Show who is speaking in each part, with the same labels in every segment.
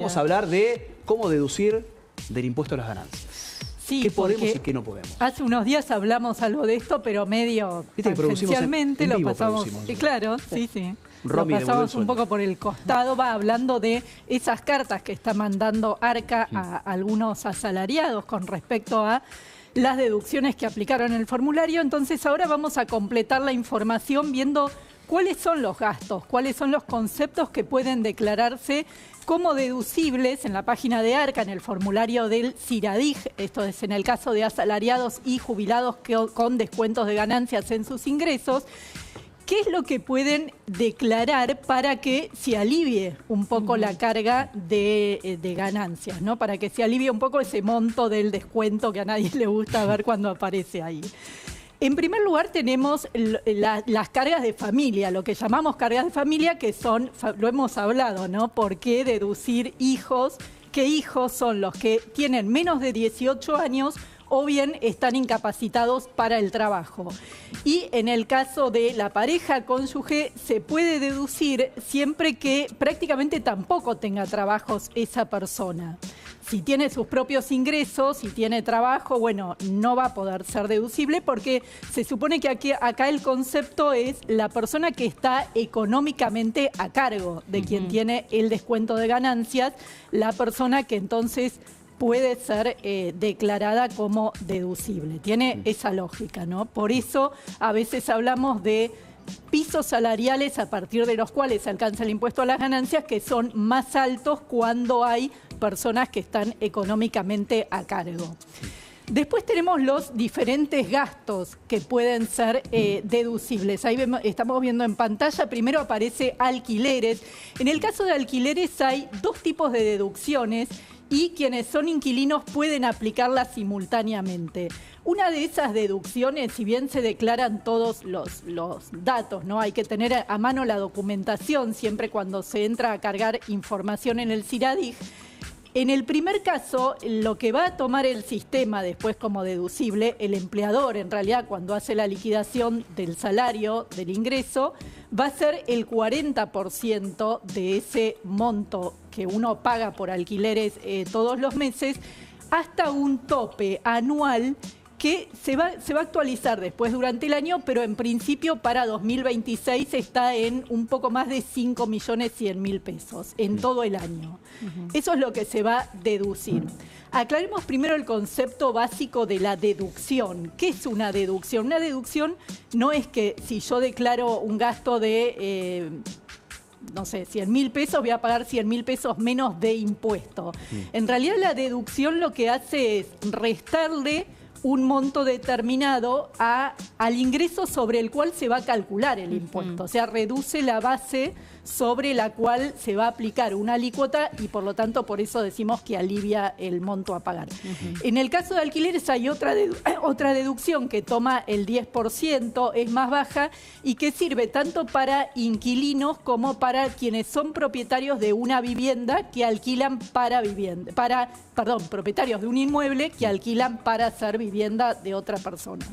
Speaker 1: Vamos a hablar de cómo deducir del impuesto a las ganancias.
Speaker 2: Sí,
Speaker 1: ¿Qué podemos y qué no podemos?
Speaker 2: Hace unos días hablamos algo de esto, pero medio tangencialmente lo pasamos. Claro, sí. Lo pasamos un poco por el costado, va hablando de esas cartas que está mandando ARCA a algunos asalariados con respecto a las deducciones que aplicaron en el formulario. Entonces ahora vamos a completar la información viendo cuáles son los gastos, cuáles son los conceptos que pueden declararse como deducibles en la página de ARCA, en el formulario del CIRADIG, esto es en el caso de asalariados y jubilados con descuentos de ganancias en sus ingresos. ¿Qué es lo que pueden declarar para que se alivie un poco la carga de ganancias, ¿no? Para que se alivie un poco ese monto del descuento que a nadie le gusta ver cuando aparece ahí? En primer lugar tenemos las cargas de familia, lo que llamamos cargas de familia, que son, lo hemos hablado, ¿no? ¿Por qué deducir hijos? ¿Qué hijos son los que tienen menos de 18 años o bien están incapacitados para el trabajo? Y en el caso de la pareja cónyuge se puede deducir siempre que prácticamente tampoco tenga trabajos esa persona. Si tiene sus propios ingresos, si tiene trabajo, bueno, no va a poder ser deducible porque se supone que acá el concepto es la persona que está económicamente a cargo de quien tiene el descuento de ganancias, la persona que entonces puede ser declarada como deducible. Tiene esa lógica, ¿no? Por eso a veces hablamos de pisos salariales a partir de los cuales se alcanza el impuesto a las ganancias que son más altos cuando hay personas que están económicamente a cargo. Después tenemos los diferentes gastos que pueden ser deducibles. Ahí estamos viendo en pantalla, primero aparece alquileres. En el caso de alquileres hay dos tipos de deducciones y quienes son inquilinos pueden aplicarlas simultáneamente. Una de esas deducciones, si bien se declaran todos los datos, ¿no? Hay que tener a mano la documentación siempre cuando se entra a cargar información en el CIRADIG. En el primer caso, lo que va a tomar el sistema después como deducible, el empleador en realidad cuando hace la liquidación del salario, del ingreso, va a ser el 40% de ese monto que uno paga por alquileres todos los meses, hasta un tope anual que se va a actualizar después durante el año, pero en principio para 2026 está en un poco más de 5.100.000 pesos en todo el año. Eso es lo que se va a deducir. Aclaremos primero el concepto básico de la deducción. ¿Qué es una deducción? Una deducción no es que si yo declaro un gasto de no sé, 100.000 pesos, voy a pagar 100.000 pesos menos de impuesto. En realidad la deducción lo que hace es restarle un monto determinado al ingreso sobre el cual se va a calcular el impuesto. O sea, reduce la base sobre la cual se va a aplicar una alícuota y por lo tanto por eso decimos que alivia el monto a pagar. En el caso de alquileres hay otra deducción que toma el 10%, es más baja y que sirve tanto para inquilinos como para quienes son propietarios de una vivienda que alquilan propietarios de un inmueble que alquilan para ser vivienda de otra persona.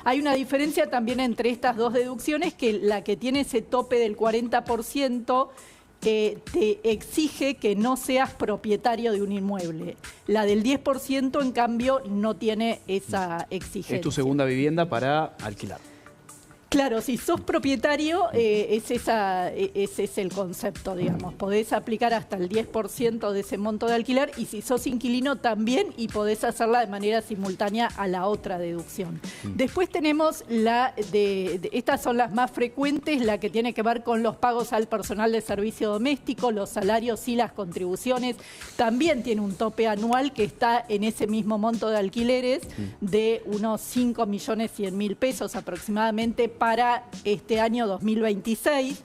Speaker 2: Hay una diferencia también entre estas dos deducciones, que la que tiene ese tope del 40% te exige que no seas propietario de un inmueble. La del 10%, en cambio, no tiene esa exigencia.
Speaker 1: Es tu segunda vivienda para alquilar.
Speaker 2: Claro, si sos propietario, ese es el concepto, digamos. Podés aplicar hasta el 10% de ese monto de alquiler y si sos inquilino también y podés hacerla de manera simultánea a la otra deducción. Después tenemos estas son las más frecuentes, la que tiene que ver con los pagos al personal de servicio doméstico, los salarios y las contribuciones. También tiene un tope anual que está en ese mismo monto de alquileres de unos 5.100.000 pesos aproximadamente para este año 2026.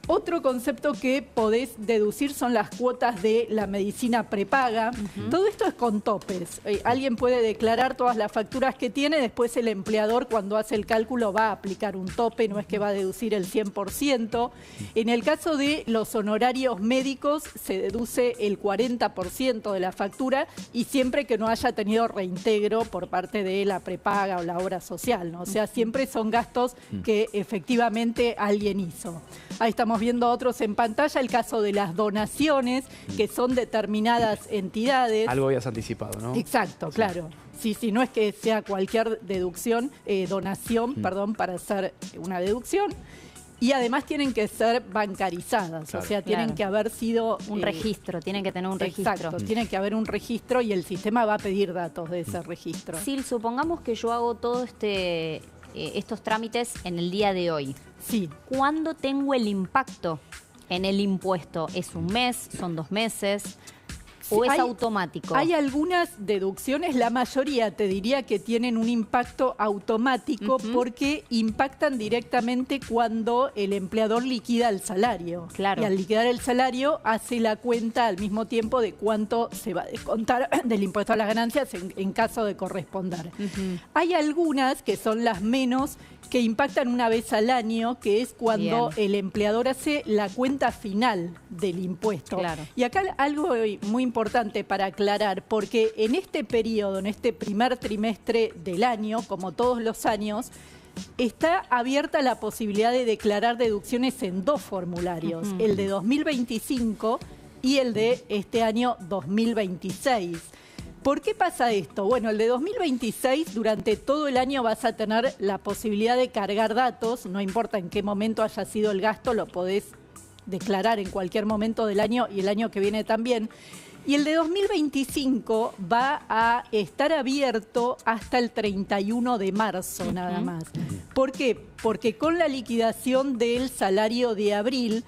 Speaker 2: Otro concepto que podés deducir son las cuotas de la medicina prepaga. Todo esto es con topes. Alguien puede declarar todas las facturas que tiene, después el empleador cuando hace el cálculo va a aplicar un tope, no es que va a deducir el 100%. En el caso de los honorarios médicos se deduce el 40% de la factura y siempre que no haya tenido reintegro por parte de la prepaga o la obra social, ¿no? O sea, siempre son gastos que efectivamente alguien hizo. Ahí estamos viendo otros en pantalla, el caso de las donaciones, que son determinadas entidades.
Speaker 1: Algo habías anticipado, ¿no?
Speaker 2: Exacto, claro. Sí, no es que sea cualquier donación, para hacer una deducción. Y además tienen que ser bancarizadas, claro. O sea, tienen que haber sido...
Speaker 3: Un registro, tienen que tener un registro.
Speaker 2: Exacto, tiene que haber un registro y el sistema va a pedir datos de ese registro.
Speaker 3: Sil, supongamos que yo hago todo estos trámites en el día de hoy.
Speaker 2: Sí.
Speaker 3: ¿Cuándo tengo el impacto en el impuesto? ¿Es un mes? ¿Son 2 meses? ¿O es automático?
Speaker 2: Hay algunas deducciones, la mayoría te diría que tienen un impacto automático porque impactan directamente cuando el empleador liquida el salario.
Speaker 3: Claro.
Speaker 2: Y al liquidar el salario hace la cuenta al mismo tiempo de cuánto se va a descontar del impuesto a las ganancias en caso de corresponder. Hay algunas que son las menos que impactan una vez al año, que es cuando el empleador hace la cuenta final del impuesto.
Speaker 3: Claro.
Speaker 2: Y acá algo muy importante para aclarar, porque en este periodo, en este primer trimestre del año, como todos los años, está abierta la posibilidad de declarar deducciones en 2 formularios, el de 2025 y el de este año 2026. ¿Por qué pasa esto? Bueno, el de 2026, durante todo el año vas a tener la posibilidad de cargar datos, no importa en qué momento haya sido el gasto, lo podés declarar en cualquier momento del año y el año que viene también. Y el de 2025 va a estar abierto hasta el 31 de marzo nada más. ¿Por qué? Porque con la liquidación del salario de abril,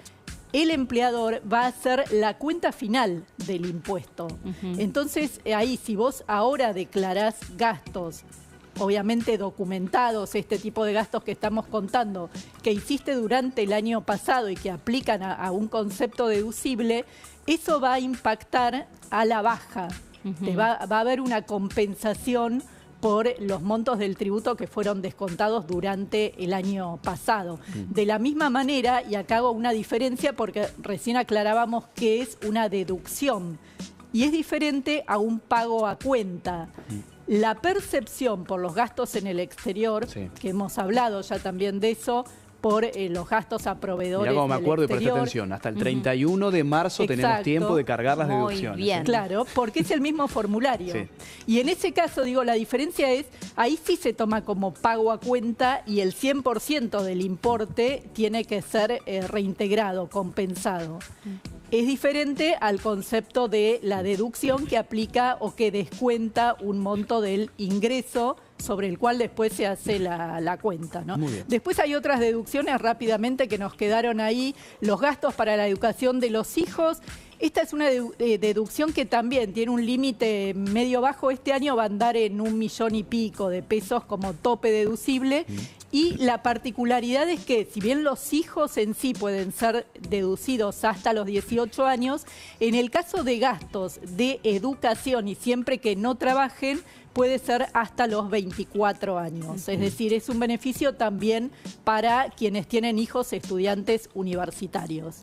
Speaker 2: el empleador va a hacer la cuenta final del impuesto. Entonces, ahí si vos ahora declarás gastos, obviamente documentados, este tipo de gastos que estamos contando, que hiciste durante el año pasado y que aplican a un concepto deducible, eso va a impactar a la baja. Va a haber una compensación por los montos del tributo que fueron descontados durante el año pasado. De la misma manera, y acá hago una diferencia porque recién aclarábamos que es una deducción y es diferente a un pago a cuenta. La percepción por los gastos en el exterior, que hemos hablado ya también de eso, por los gastos a proveedores.
Speaker 1: Mirá cómo me acuerdo
Speaker 2: exterior.
Speaker 1: Y presté atención. Hasta el 31 de marzo tenemos tiempo de cargar las deducciones.
Speaker 3: Bien.
Speaker 2: Claro, porque es el mismo formulario. Y en ese caso, digo, la diferencia es, ahí sí se toma como pago a cuenta y el 100% del importe tiene que ser reintegrado, compensado. Es diferente al concepto de la deducción que aplica o que descuenta un monto del ingreso sobre el cual después se hace la cuenta, ¿no?
Speaker 1: Muy bien.
Speaker 2: Después hay otras deducciones rápidamente que nos quedaron ahí, los gastos para la educación de los hijos. Esta es una deducción que también tiene un límite medio bajo. Este año va a andar en 1 millón y pico de pesos como tope deducible. Y la particularidad es que, si bien los hijos en sí pueden ser deducidos hasta los 18 años, en el caso de gastos de educación y siempre que no trabajen, puede ser hasta los 24 años. Es decir, es un beneficio también para quienes tienen hijos estudiantes universitarios.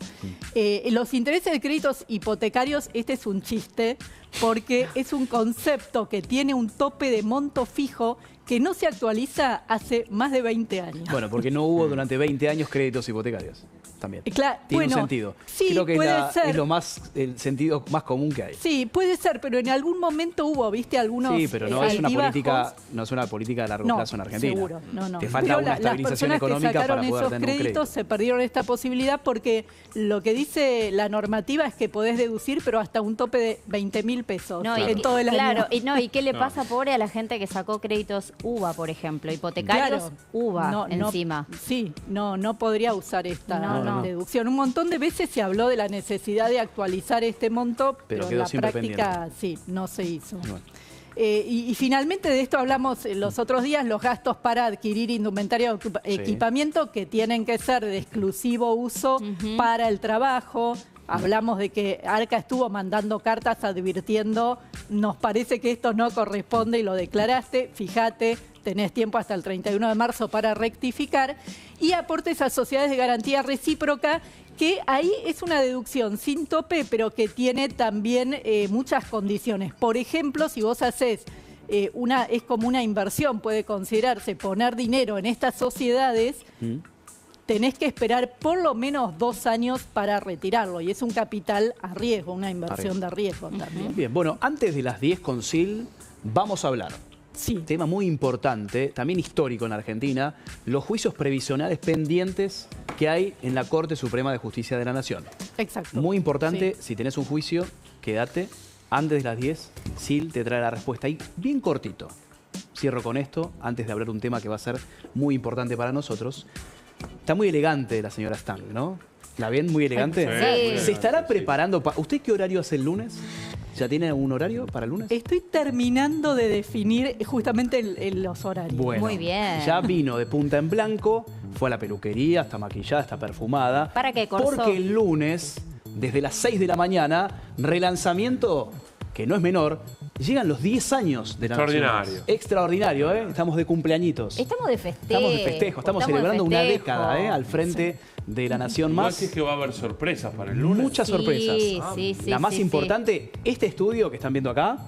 Speaker 2: Los intereses de créditos hipotecarios, este es un chiste, porque es un concepto que tiene un tope de monto fijo que no se actualiza hace más de 20 años.
Speaker 1: Bueno, porque no hubo durante 20 años créditos hipotecarios. También.
Speaker 2: Claro,
Speaker 1: tiene un sentido.
Speaker 2: Sí,
Speaker 1: creo que
Speaker 2: es
Speaker 1: el sentido más común que hay.
Speaker 2: Sí, puede ser, pero en algún momento hubo, ¿viste? Algunos
Speaker 1: Sí, pero no es una política de largo plazo en Argentina.
Speaker 2: Seguro, no.
Speaker 1: Te falta una estabilización económica para poder tener un crédito.
Speaker 2: Créditos se perdieron esta posibilidad porque lo que dice la normativa es que podés deducir, pero hasta un tope de 20.000 pesos en todo el año.
Speaker 3: Claro, ¿y qué le pasa, pobre, a la gente que sacó créditos UVA, por ejemplo? Hipotecarios, UVA encima.
Speaker 2: No podría usar esta deducción. Un montón de veces se habló de la necesidad de actualizar este monto, pero en la práctica no se hizo. Bueno. Y finalmente de esto hablamos los otros días, los gastos para adquirir indumentaria o equipamiento que tienen que ser de exclusivo uso para el trabajo. Hablamos de que Arca estuvo mandando cartas advirtiendo, nos parece que esto no corresponde y lo declaraste, fíjate, tenés tiempo hasta el 31 de marzo para rectificar. Y aportes a sociedades de garantía recíproca, que ahí es una deducción sin tope, pero que tiene también muchas condiciones. Por ejemplo, si vos haces es como una inversión, puede considerarse poner dinero en estas sociedades, tenés que esperar por lo menos 2 años para retirarlo. Y es un capital a riesgo, una inversión de riesgo también.
Speaker 1: Bien, bueno, antes de las 10 con Sil, vamos a hablar.
Speaker 2: Sí.
Speaker 1: Tema muy importante, también histórico en Argentina, los juicios previsionales pendientes que hay en la Corte Suprema de Justicia de la Nación.
Speaker 2: Exacto.
Speaker 1: Muy importante,
Speaker 2: Sí.
Speaker 1: si tenés un juicio, quédate. Antes de las 10, Sil te trae la respuesta ahí, bien cortito. Cierro con esto, antes de hablar de un tema que va a ser muy importante para nosotros. Está muy elegante la señora Stang, ¿no? ¿La ven muy elegante?
Speaker 3: Sí.
Speaker 1: ¿Se estará preparando para... ¿Usted qué horario hace el lunes? ¿Ya tiene un horario para el lunes?
Speaker 2: Estoy terminando de definir justamente los horarios.
Speaker 1: Bueno,
Speaker 3: Muy bien.
Speaker 1: ya vino de punta en blanco, fue a la peluquería, está maquillada, está perfumada.
Speaker 3: ¿Para qué, Corso?
Speaker 1: Porque el lunes, desde las 6 de la mañana, relanzamiento, que no es menor, llegan los 10 años de la
Speaker 4: Extraordinario.
Speaker 1: Nación. Extraordinario, ¿eh? Estamos de cumpleañitos.
Speaker 3: Estamos de festejo.
Speaker 1: Estamos de festejo, estamos celebrando
Speaker 3: de
Speaker 1: una
Speaker 3: festejo.
Speaker 1: década, ¿eh? Al frente de la Nación
Speaker 4: Igual
Speaker 1: más.
Speaker 4: sí es que va a haber sorpresas para el lunes.
Speaker 1: Muchas
Speaker 3: Sí,
Speaker 1: sorpresas.
Speaker 3: sí,
Speaker 1: La más
Speaker 3: sí,
Speaker 1: importante, este estudio que están viendo acá,